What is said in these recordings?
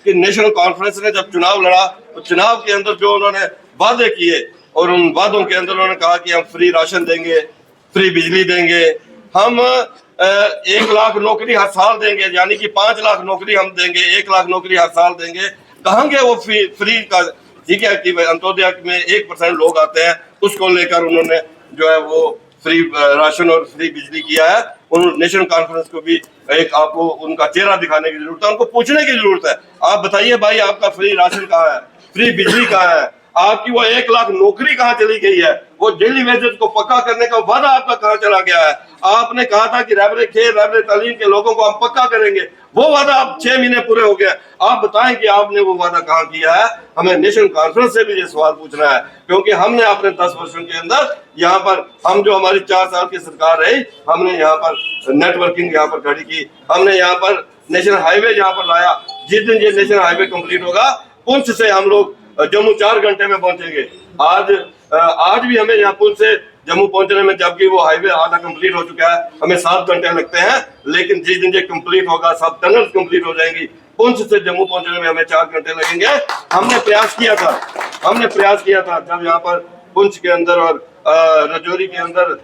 कि national conference ने जब चुनाव लड़ा तो चुनाव के अंदर जो उन्होंने वादे किए और उन वादों के अंदर उन्होंने कहा कि हम फ्री राशन देंगे, फ्री बिजली देंगे, हम 1 लाख नौकरी हर साल देंगे, यानी कि 5 लाख नौकरी हम देंगे, 1 लाख नौकरी हर साल देंगे। कहाँ गए वो फ्री का? ठीक है कि अंत्योदय में 1% लोग आते हैं, उसको लेकर उन्होंने जो है वो फ्री राशन और फ्री बिजली किया है। उन नेशनल कॉन्फ्रेंस को भी एक आपको उनका चेहरा दिखाने की जरूरत है, उनको पूछने की जरूरत है, आप बताइए भाई आपका फ्री राशन कहाँ है, फ्री बिजली कहाँ है, आपकी वो 1 लाख नौकरी कहाँ चली गई है, वो डेली वेजेस को पक्का करने का वादा आपका कहाँ चला गया है? आपने कहा था कि रहबरे खेल रहबरे तालीम के लोगोों को हम पक्का करेंगे, वो वादा अब 6 महीने पूरे हो गए। आप बताएं कि आपने वो वादा कहाँ किया है? हमें नेशनल कॉन्फ्रेंस से भी ये सवाल पूछना है, क्योंकि हमने अपने 10 वर्षों के अंदर यहाँ पर हम जो हमारी 4 साल की सरकार रही, हमने यहाँ पर नेटवर्किंग यहाँ पर खड़ी की, हमने यहाँ पर नेशनल हाईवे यहाँ पर लाया। जिस दिन ये नेशनल हाईवे कंप्लीट होगा, पुंछ से हम लोग जम्मू 4 घंटे में पहुंचेंगे। आज भी हमें यहाँ पुंछ से जम्मू पहुंचने में, जबकि वो हाईवे आधा कंप्लीट हो चुका है, हमें 7 घंटे लगते हैं। लेकिन जिस दिन ये कंप्लीट होगा, सब टनल कंप्लीट हो जाएंगी, पुंछ से जम्मू पहुंचने में हमें 4 घंटे लगेंगे। हमने प्रयास किया था जब यहाँ पर पुंछ के अंदर और राजौरी के अंदर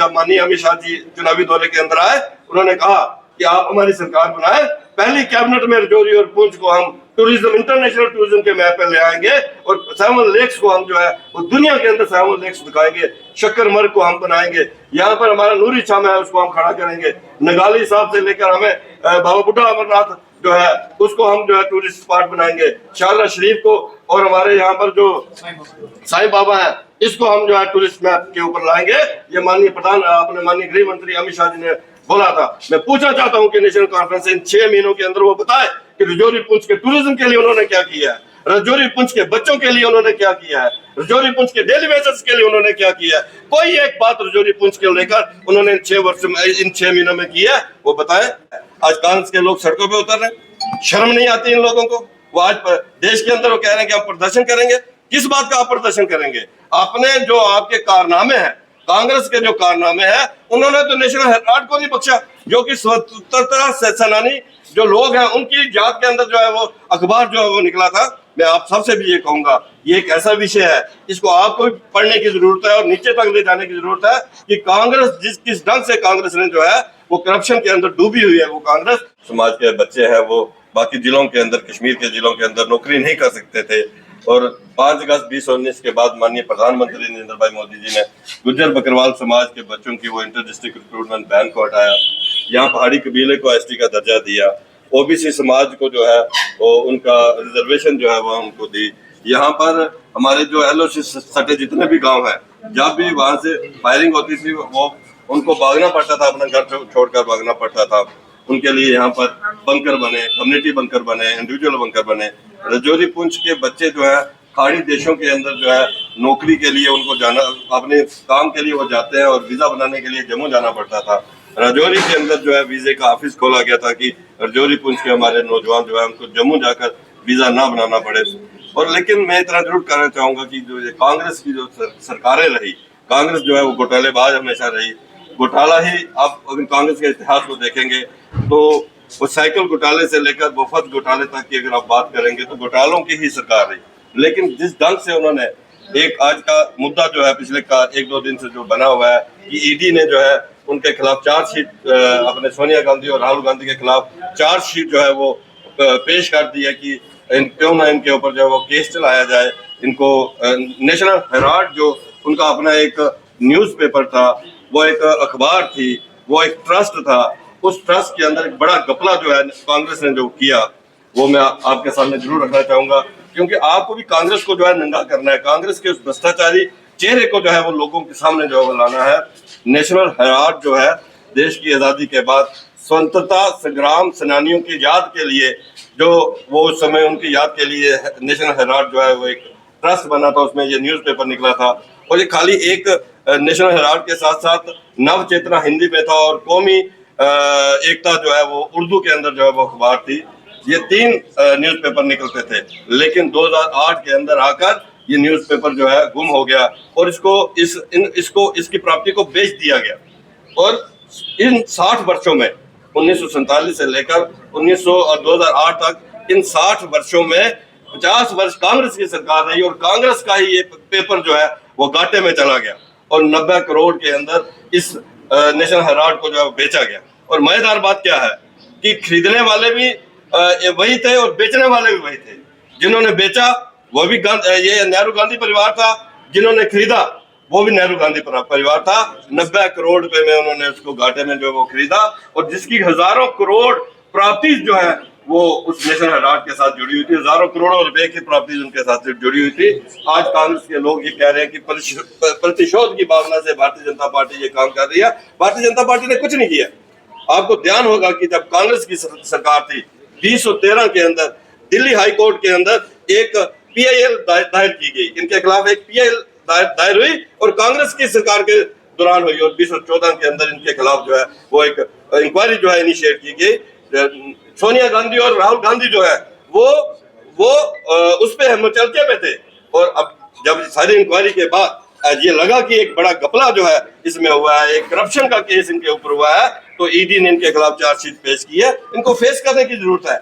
माननीय अमित शाह जी चुनावी दौरे के अंदर आए, उन्होंने कहा कि आप हमारी सरकार बनाए, पहली कैबिनेट में राजौरी और पुंछ को हम टूरिज्म, इंटरनेशनल टूरिज्म के मैप पे ले आएंगे और 7 लेक्स को हम जो है वो दुनिया के अंदर 7 लेक्स दिखाएंगे, शक्करमर्ग को हम बनाएंगे, यहाँ पर हमारा नूरी छाम है उसको हम खड़ा करेंगे, नगाली साहब से लेकर हमें बाबा बुड्ढा अमरनाथ जो है उसको हम जो है टूरिस्ट स्पॉट बनाएंगे, शारदा शरीफ को और हमारे यहाँ पर जो साईं बाबा है इसको हम जो है टूरिस्ट मैप के ऊपर लाएंगे। ये माननीय गृह मंत्री अमित शाह जी ने बोला था। मैं पूछना चाहता हूं कि नेशनल कॉन्फ्रेंस इन 6 महीनों के अंदर वो बताए कि राजौरी पुंछ के टूरिज्म के लिए उन्होंने क्या किया है, राजौरी पुंछ के बच्चों के लिए उन्होंने क्या किया है, राजौरी पुंछ के डेली वेजेस के लिए उन्होंने क्या किया है। कोई एक बात राजौरी पुंछ के लेकर उन्होंने इन 6 महीनों में किया है, वो बताएं। आज कांग्रेस के लोग सड़कों पे उतर रहे हैं, शर्म नहीं आती इन लोगों को। वो आज देश के अंदर वो कह रहे हैं कि हम प्रदर्शन करेंगे। किस बात का आप प्रदर्शन करेंगे? अपने जो आपके कारनामे हैं, कांग्रेस के जो कारनामे हैं, उन्होंने तो नेशनल हेराल्ड को नहीं बख्शा, जो कि स्वतंत्रता सेनानी जो लोग हैं उनकी याद के अंदर जो है वो अखबार जो है वो निकला था। मैं आप सबसे भी ये कहूंगा, ये एक ऐसा विषय है इसको आपको भी पढ़ने की जरूरत है और नीचे तक ले जाने की जरूरत है कि कांग्रेस किस ढंग से कांग्रेस ने जो है वो करप्शन के अंदर डूबी हुई है। वो कांग्रेस समाज के बच्चे हैं, वो बाकी जिलों के अंदर, कश्मीर के जिलों के अंदर नौकरी नहीं कर सकते थे और 5 अगस्त 2019 के बाद माननीय प्रधानमंत्री नरेंद्र भाई मोदी जी ने गुज्जर बकरवाल समाज के बच्चों की वो इंटर डिस्ट्रिक्ट रिक्रूटमेंट बैन को हटाया, यहाँ पहाड़ी कबीले को एसटी का दर्जा दिया, ओबीसी समाज को जो है वो उनका रिजर्वेशन जो है वो उनको दी। यहाँ पर हमारे जो एलओसी सटे जितने भी गांव हैं, जब भी वहां से फायरिंग होती थी वो उनको भागना पड़ता था, अपना घर छोड़कर भागना पड़ता था। उनके लिए यहाँ पर बंकर बने, कम्युनिटी बंकर बने, इंडिविजुअल बंकर बने। राजौरी पुंछ के बच्चे जो है खाड़ी देशों के अंदर जो है नौकरी के लिए उनको जाना, अपने काम के लिए वो जाते हैं और वीजा बनाने के लिए जम्मू जाना पड़ता था। राजौरी के अंदर जो है वीजे का ऑफिस खोला गया था कि राजौरी पुंछ के हमारे नौजवान जो है उनको जम्मू जाकर वीजा ना बनाना पड़े। और लेकिन मैं इतना जरूर कहना चाहूंगा कि जो कांग्रेस की जो सरकारें रही, कांग्रेस जो है वो घोटालेबाज हमेशा रही। घोटाला ही, आप अगर कांग्रेस के इतिहास को देखेंगे तो वो साइकिल घोटाले से लेकर वफद घोटाले तक की अगर आप बात करेंगे तो घोटालों की ही सरकार रही। लेकिन जिस ढंग से उन्होंने एक आज का मुद्दा जो है पिछले 1-2 दिन से जो बना हुआ है कि ईडी ने जो है उनके खिलाफ चार्जशीट, अपने सोनिया गांधी और राहुल गांधी के खिलाफ चार्जशीट जो है वो पेश कर दी है कि क्यों ना इनके ऊपर जो है वो केस चलाया जाए। इनको नेशनल हेराल्ड जो उनका अपना एक न्यूज़पेपर था, वो एक अखबार थी, वो एक ट्रस्ट था, उस ट्रस्ट के अंदर एक बड़ा घपला जो है कांग्रेस ने जो किया वो मैं आपके सामने जरूर रखना चाहूंगा, क्योंकि आपको भी कांग्रेस को जो है नंगा करना है। कांग्रेस के उस भ्रष्टाचारी चेहरे को जो है वो लोगों के सामने जो है वो लाना है। नेशनल हेराल्ड जो है देश की आजादी के बाद स्वतंत्रता संग्राम सेनानियों की याद के लिए, जो वो उस समय उनकी याद के लिए नेशनल हेराल्ड जो है वो एक ट्रस्ट बना था, उसमें ये न्यूज़पेपर निकला था। और ये खाली एक नेशनल हेराल्ड के साथ साथ नव चेतना हिंदी में था और कौमी एकता जो है वो उर्दू के अंदर जो है वो अखबार थी। ये 3 न्यूज़पेपर निकलते थे, लेकिन 2008 के अंदर आकर ये न्यूज़पेपर जो है गुम हो गया और इसकी प्राप्ति को बेच दिया गया। और इन 60 वर्षों में 1947 से लेकर 1900 और 2008 तक इन 60 वर्षों में 50 वर्ष कांग्रेस की सरकार रही और कांग्रेस का ही ये पेपर जो है वो घाटे में चला गया और 90 करोड़ के अंदर इस नेशनल हेराल्ड को जो है बेचा गया। और मजेदार बात क्या है कि खरीदने वाले भी वही थे और बेचने वाले भी वही थे। जिन्होंने बेचा वो भी ये नेहरू गांधी परिवार था, जिन्होंने खरीदा वो भी नेहरू गांधी परिवार था। 90 करोड़ रुपए में उन्होंने उसको घाटे में जो वो खरीदा और जिसकी हजारों करोड़ प्राप्ति जो है वो उस नेशनल हेराल्ड के साथ जुड़ी हुई थी। हजारों करोड़ों रुपए की प्राप्ति उनके साथ जुड़ी हुई थी। आज कांग्रेस के लोग ये कह रहे हैं कि प्रतिशोध की भावना से भारतीय जनता पार्टी ये काम कर रही है। भारतीय जनता पार्टी ने कुछ नहीं किया। आपको ध्यान होगा कि जब कांग्रेस की सरकार थी 2013 के अंदर दिल्ली हाई कोर्ट के अंदर एक PIL दायर की गई, इनके खिलाफ एक PIL दायर हुई और कांग्रेस की सरकार के दौरान हुई और 2014 के अंदर इनके खिलाफ जो है वो एक इंक्वायरी जो है इनिशिएट की गई। सोनिया गांधी और राहुल गांधी जो है वो उस पे मुचलके पे थे और अब जब सारी इंक्वायरी के बाद ये लगा कि एक बड़ा घपला जो है इसमें हुआ है, एक करप्शन का केस इनके ऊपर हुआ है, तो ED ने इनके खिलाफ चार्जशीट पेश की है। इनको फेस करने की जरूरत है।